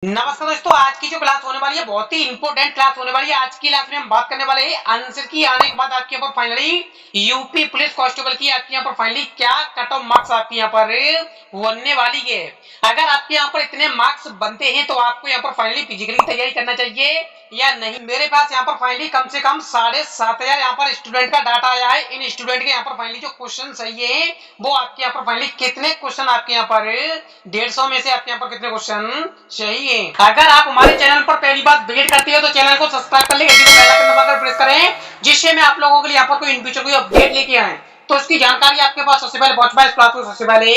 नमस्कार दोस्तों, आज की जो क्लास होने वाली है बहुत ही इंपॉर्टेंट क्लास होने वाली है। आज की क्लास में हम बात करने वाले हैं आंसर की आने के बाद आपके यहाँ पर फाइनली यूपी पुलिस कांस्टेबल की आपके यहाँ पर फाइनली क्या कट ऑफ मार्क्स आपके यहाँ पर बनने वाली है। अगर आपके यहाँ पर इतने मार्क्स बनते हैं तो आपको यहाँ पर फाइनली फिजिकल की तैयारी करना चाहिए या नहीं। मेरे पास यहाँ पर फाइनली कम से कम 7,500 यहाँ पर स्टूडेंट का डाटा आया है। इन स्टूडेंट के यहाँ पर फाइनली जो क्वेश्चन सही है वो आपके यहाँ पर फाइनली कितने क्वेश्चन आपके यहाँ पर 150 में से आपके यहाँ पर कितने क्वेश्चन सही है। अगर आप हमारे चैनल पर पहली बार विजिट करते हो तो चैनल को सब्सक्राइब कर ले, घंटी को बेल आइकन दबाकर प्रेस करें जिससे मैं आप लोगों के लिए यहाँ पर कोई इन फ्यूचर कोई अपडेट लेके आए तो इसकी जानकारी आपके पास सबसे पहले पहुंच पाए, इस क्लास को सबसे पहले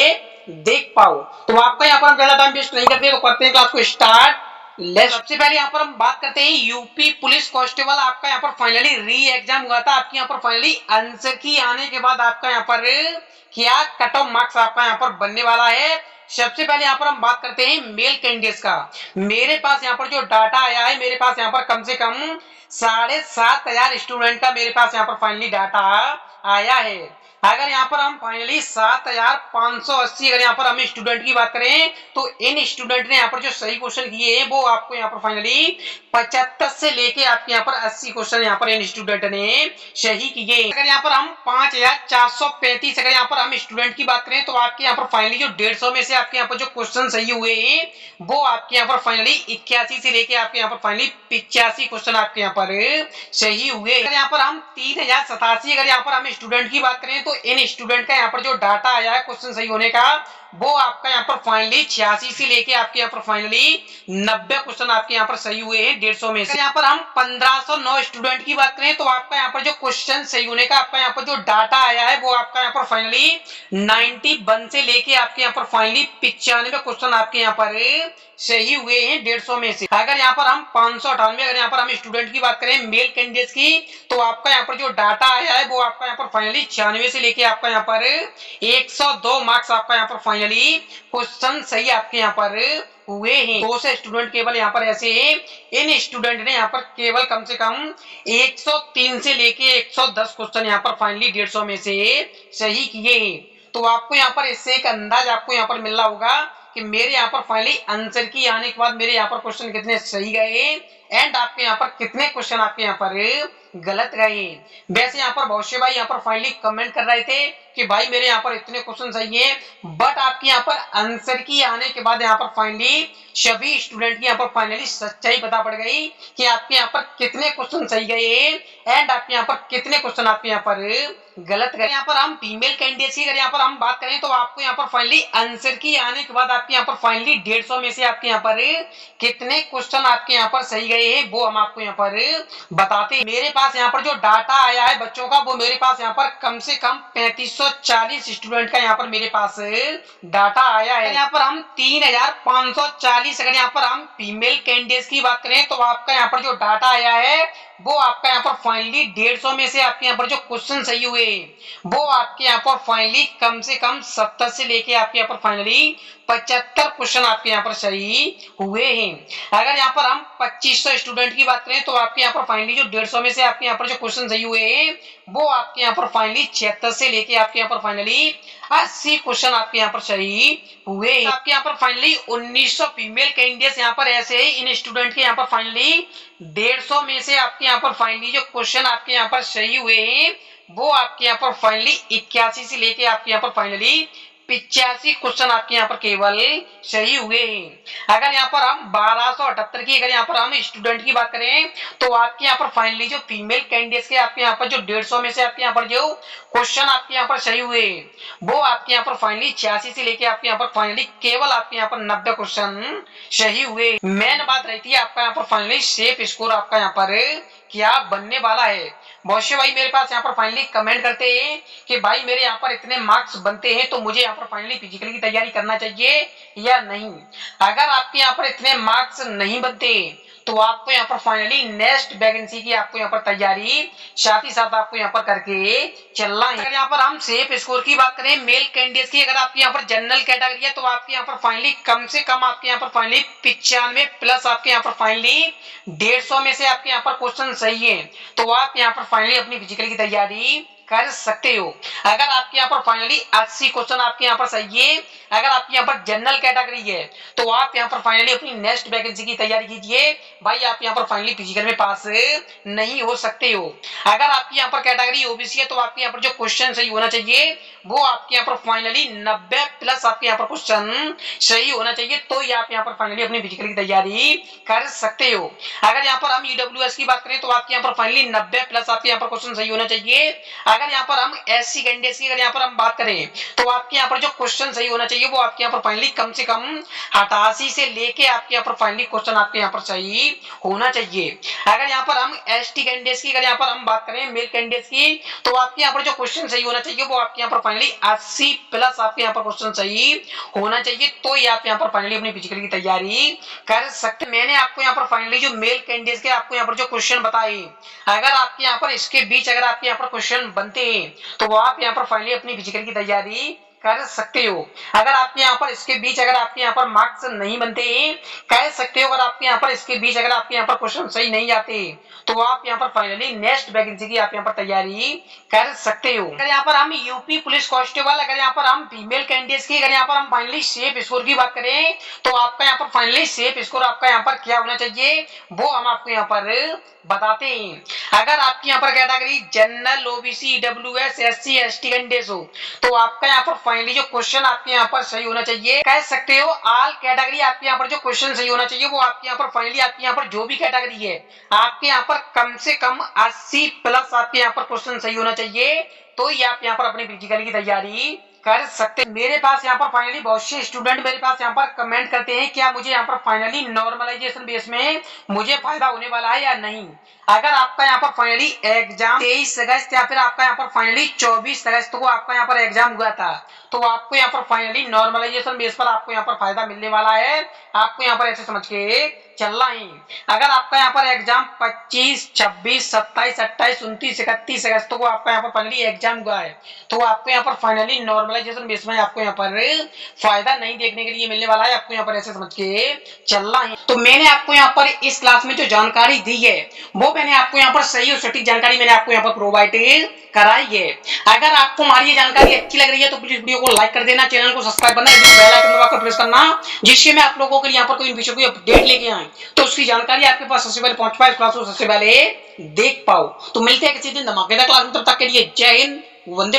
देख पाओ। तो आपका यहाँ पर हम ज्यादा टाइम वेस्ट नहीं करते तो करते हैं क्लास को स्टार्ट। सबसे पहले यहाँ पर हम बात करते हैं यूपी पुलिस कांस्टेबल। आपका यहाँ पर फाइनली री एग्जाम हुआ था। आपके यहाँ पर फाइनली आंसर की आने के बाद आपका यहाँ पर क्या कट ऑफ मार्क्स आपका यहाँ पर बनने वाला है। सबसे पहले यहाँ पर हम बात करते हैं मेल कैंडिडेट्स का। मेरे पास यहाँ पर जो डाटा आया है, मेरे पास यहाँ पर कम से कम 7,500 स्टूडेंट का मेरे पास यहाँ पर फाइनली डाटा आया है। अगर यहाँ पर हम फाइनली 7,580 अगर यहाँ पर हम स्टूडेंट की बात करें तो इन स्टूडेंट ने यहाँ पर जो सही क्वेश्चन किए हैं वो आपको यहाँ पर फाइनली 75 से लेके आपके यहाँ पर 80 क्वेश्चन यहाँ पर इन स्टूडेंट ने सही किए। अगर यहाँ पर हम 5,435 अगर यहाँ पर हम स्टूडेंट की बात करें तो आपके यहाँ पर फाइनली जो 150 में से आपके यहाँ पर जो क्वेश्चन सही हुए हैं वो आपके यहाँ पर फाइनली 81 से लेके आपके यहाँ पर फाइनली 85 क्वेश्चन आपके यहाँ पर सही हुए। अगर यहाँ पर हम 3,087 अगर यहाँ पर हम स्टूडेंट की बात करें तो इन स्टूडेंट का यहाँ पर जो डाटा आया है क्वेश्चन सही होने का वो आपका यहाँ पर फाइनली 86 से लेके आपके यहाँ पर फाइनली 90 क्वेश्चन आपके यहाँ पर सही हुए हैं 150 में से। यहाँ पर हम 1509 स्टूडेंट की बात करें तो आपका यहाँ पर जो क्वेश्चन सही होने का आपका यहाँ पर जो डाटा आया है वो आपका यहाँ पर फाइनली 91 से लेके आपके यहाँ पर फाइनली 95 क्वेश्चन आपके यहाँ पर सही हुए हैं 150 में से। अगर यहाँ पर हम 598 अगर यहाँ पर हम स्टूडेंट की बात करें मेल कैंडिडेट्स की तो आपका यहाँ पर जो डाटा आया है वो आपका यहाँ पर फाइनली 96 से लेके आपका यहाँ पर 102 मार्क्स आपका यहाँ पर फाइनली क्वेश्चन सही आपके यहाँ पर हुए हैं। 200 स्टूडेंट केवल यहाँ पर ऐसे हैं। इन स्टूडेंट ने यहाँ पर केवल कम से कम 103 से लेके 110 क्वेश्चन यहाँ पर फाइनली 150 में से सही किए हैं। तो आपको यहाँ पर इससे एक अंदाज आपको यहाँ पर मिल रहा होगा कि मेरे यहाँ पर फाइनली आंसर की आने के बाद मेरे यहाँ पर क्वेश्चन कितने सही गए एंड आपके यहाँ पर कितने क्वेश्चन आपके यहाँ पर गलत गए। वैसे यहाँ पर बहुत से भाई यहाँ पर फाइनली कमेंट कर रहे थे कि भाई मेरे यहाँ पर इतने क्वेश्चन सही है, बट आपके यहाँ पर आंसर की आने के बाद यहाँ पर फाइनली सभी स्टूडेंट की यहाँ पर फाइनली सच्चाई पता पड़ गई कि आपके यहाँ पर कितने क्वेश्चन सही गए एंड आपके यहाँ पर कितने क्वेश्चन आपके यहाँ पर गलत गए। यहाँ पर हम फीमेल कैंडिडेट की अगर यहाँ पर हम बात करें तो आपको यहाँ पर फाइनली आंसर की आने के बाद आपके यहाँ पर फाइनली 150 में से आपके यहाँ पर कितने क्वेश्चन आपके यहाँ पर सही गए हैं वो हम आपको यहाँ पर बताते हैं। मेरे पास यहाँ पर जो डाटा आया है बच्चों का वो मेरे पास यहाँ पर कम से कम 3540 स्टूडेंट का यहाँ पर मेरे पास डाटा आया है। यहाँ पर हम 3,540 अगर यहाँ पर हम फीमेल कैंडिडेट्स की बात करें तो आपका यहाँ पर जो डाटा आया है वो आपका यहाँ पर फाइनली 150 में से आपके यहाँ पर जो क्वेश्चन सही हुए वो आपके यहाँ पर फाइनली कम से कम 70 से लेके आपके यहाँ पर फाइनली 75 क्वेश्चन आपके यहाँ पर सही हुए हैं। अगर यहाँ पर हम 2500 स्टूडेंट की बात करें तो आपके यहाँ पर फाइनली जो 150 में से आपके यहाँ पर जो क्वेश्चन सही हुए हैं वो आपके यहाँ पर फाइनली 76 से लेके आपके यहाँ पर फाइनली 80 क्वेश्चन आपके यहाँ पर सही हुए। आपके यहाँ पर फाइनली 1900 फीमेल कैंडिडेट्स यहाँ पर ऐसे इन स्टूडेंट के यहाँ पर फाइनली 150 में से आपके यहाँ पर फाइनली जो क्वेश्चन आपके यहाँ पर सही हुए हैं वो आपके यहाँ पर फाइनली 81 से लेके आपके यहाँ पर फाइनली 85 क्वेश्चन आपके यहाँ पर केवल सही हुए हैं। अगर यहाँ पर हम 1278 की अगर यहाँ पर हम स्टूडेंट की बात करें तो आपके यहाँ पर फाइनली जो फीमेल कैंडिडेट्स के आपके यहाँ पर जो 150 में से आपके यहाँ पर जो क्वेश्चन आपके यहाँ पर सही हुए वो आपके यहाँ पर फाइनली 86 से लेके आपके यहाँ पर फाइनली केवल आपके यहाँ पर 90 क्वेश्चन सही हुए। मेन बात रहती है आपका यहाँ पर फाइनली सेफ स्कोर आपका यहाँ पर क्या बनने वाला है। बहुत से भाई मेरे पास यहाँ पर फाइनली कमेंट करते हैं कि भाई मेरे यहाँ पर इतने मार्क्स बनते हैं तो मुझे यहाँ पर फाइनली फिजिकल की तैयारी करना चाहिए या नहीं। अगर आपके यहाँ पर इतने मार्क्स नहीं बनते तो आपको यहाँ पर फाइनली नेक्स्ट वैकेंसी की आपको यहाँ पर तैयारी साथ ही साथ आपको यहाँ पर करके चलना है। अगर यहाँ पर हम सेफ स्कोर की बात करें मेल कैंडिडेट्स की, अगर आपके यहाँ पर जनरल कैटेगरी है तो आपके यहाँ पर फाइनली कम से कम आपके यहाँ पर फाइनली 95 प्लस आपके यहाँ पर फाइनली 150 में से आपके यहाँ पर क्वेश्चन सही है तो आप यहाँ पर फाइनली अपनी फिजिकल की तैयारी कर सकते हो। अगर आपके यहाँ पर फाइनली 80 क्वेश्चन आपके यहाँ पर सही है, अगर आपके यहाँ पर जनरल कैटेगरी है तो आप यहाँ पर फाइनली अपनी नेक्स्ट वैकेंसी की तैयारी कीजिए भाई, आप यहाँ पर फाइनली फिजिकल में पास नहीं हो सकते हो। अगर आपकी यहाँ पर कैटेगरी ओबीसी है तो आपके यहाँ पर जो क्वेश्चन सही होना चाहिए वो आपके यहाँ पर फाइनली 90 प्लस आपके यहाँ पर क्वेश्चन सही होना चाहिए, तो ही आप यहाँ पर फाइनली अपनी फिजिकल की तैयारी कर सकते हो। अगर यहाँ पर हम ईडब्ल्यूएस की बात करें तो आपके यहाँ पर फाइनली 90 प्लस आपके यहाँ पर क्वेश्चन सही होना चाहिए। अगर यहाँ पर हम एससी कैंडिडेट्स की अगर यहाँ पर हम बात करें तो आपके यहाँ पर जो क्वेश्चन सही होना चाहिए वो आपके यहाँ पर फाइनली कम से कम 88 से लेके आपके यहाँ पर फाइनली क्वेश्चन आपके यहाँ पर सही होना चाहिए। अगर यहाँ पर हम एसटी कैंडिडेट्स की अगर यहाँ पर हम बात करें मेल कैंडिडेट्स की तो आपके यहाँ पर जो क्वेश्चन सही होना चाहिए वो आपके यहाँ पर फाइनली 80 प्लस आपके यहाँ पर क्वेश्चन सही होना चाहिए, तो ही आप यहाँ पर फाइनली अपनी फिजिकल की तैयारी कर सकते। मैंने आपको यहाँ पर फाइनली जो मेल कैंडिडेट्स के आपको यहाँ पर जो क्वेश्चन बताए, अगर आपके यहाँ पर इसके बीच अगर आपके यहाँ पर क्वेश्चन बनते हैं तो वो आप यहाँ पर फाइनली अपनी फिजिकल की तैयारी कर सकते हो। अगर आपके यहाँ पर इसके बीच अगर आपके यहाँ पर मार्क्स नहीं बनते कह सकते हो, अगर आपके यहाँ पर इसके बीच अगर आपके यहाँ पर क्वेश्चन सही नहीं आते तो आप यहाँ पर फाइनली नेक्स्ट वैकेंसी की आप यहाँ पर तैयारी कर सकते हो। अगर यहाँ पर हम यूपी पुलिस कांस्टेबल अगर यहाँ पर हम फीमेल कैंडिडेट्स की अगर यहाँ पर हम फाइनली सेफ स्कोर की बात करें तो आपका यहाँ पर फाइनली सेफ स्कोर आपका यहाँ पर क्या होना चाहिए वो हम आपको यहाँ पर बताते हैं। अगर आपकी यहाँ पर category general OBC EWS SC ST candidates हो तो आपका यहाँ पर फाइनली जो क्वेश्चन आपके यहाँ पर सही होना चाहिए कह सकते हो ऑल कैटेगरी आपके यहाँ पर जो क्वेश्चन सही होना चाहिए वो आपके यहाँ पर फाइनली आपके यहाँ पर जो भी कैटेगरी है आपके यहाँ पर कम से कम 80 प्लस आपके यहाँ पर क्वेश्चन सही होना चाहिए, तो ही आप यहाँ पर अपनी फिजिकल की तैयारी कर सकते। मेरे पास यहाँ पर फाइनली बहुत से स्टूडेंट मेरे पास यहाँ पर कमेंट करते हैं क्या मुझे यहाँ पर फाइनली नॉर्मलाइजेशन बेस में मुझे फायदा होने वाला है या नहीं। अगर आपका यहाँ पर फाइनली एग्जाम 23 अगस्त या फिर आपका यहाँ पर फाइनली 24 अगस्त को आपका यहाँ पर एग्जाम हुआ था तो आपको यहाँ पर फाइनली नॉर्मलाइजेशन बेस पर आपको यहाँ पर फायदा मिलने वाला है, आपको यहाँ पर ऐसे समझ के चलना ही। अगर आपका यहाँ पर एग्जाम 25, 26, 27, 28, 29, 31 अगस्त को आपका यहाँ पर फाइनली एग्जाम हुआ है तो आपको यहाँ पर फाइनली नॉर्मलाइजेशन बेस में आपको यहाँ पर फायदा नहीं देखने के लिए मिलने वाला है, आपको यहाँ पर ऐसे समझ के चलना है। तो मैंने आपको यहाँ पर इस क्लास में जो जानकारी दी है वो मैंने आपको यहाँ पर सही और सटीक जानकारी मैंने आपको यहाँ पर प्रोवाइड कराई है। अगर आपको हमारी ये जानकारी अच्छी लग रही है तो प्लीज वीडियो को लाइक कर देना, चैनल को सब्सक्राइब करना, बेल आइकन दबाकर प्रेस करना जिससे मैं आप लोगों के लिए यहाँ पर कोई विषय की अपडेट लेके आए तो उसकी जानकारी आपके पास सबसे पहले पहुंच पाए, क्लास को सबसे पहले देख पाओ। तो मिलते हैं किसी दिन धमाकेदार क्लास में, तब तक के लिए जय हिंद, वंदे।